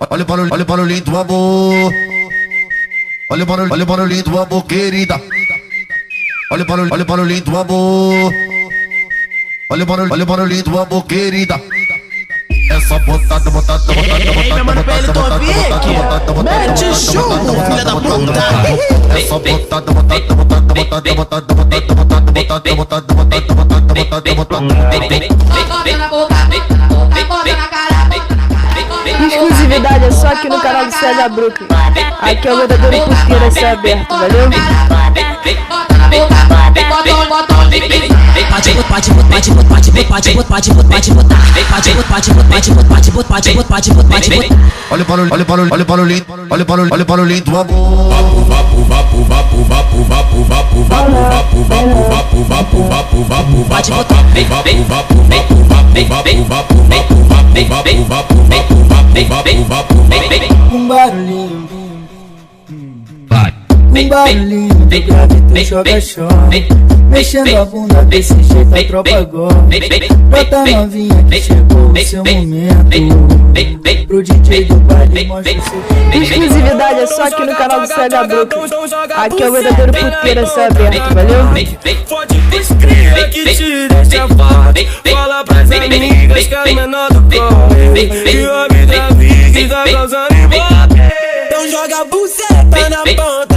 Olha o barulhinho do amor. Olha o barulhinho do amor, querida. Olha o barulhinho do amor. Olha o barulhinho do amor, querida. Essa botada, mete chumbo, filha da puta. Essa botada, Exclusividade é só aqui no canal do CH Brooklyn. Aqui é o verdadeiro porteiro a ser aberto, valeu? Olha o barulhinho do amor. Um barulhinho, um barulhinho do grave, tu joga chove. Mexendo a bunda desse jeito a tropa gosta. Brota novinha que chegou o seu momento. Pro DJ do baile mostra o seu. Exclusividade é só aqui no canal do CH Brooklyn. Aqui é o verdadeiro porteiro a ser aberto, valeu? Pode crer que te deixa forte. Fala pras amigas que é menor do corre. E o homem da vida tá causando embate. Então joga a buceta na ponta.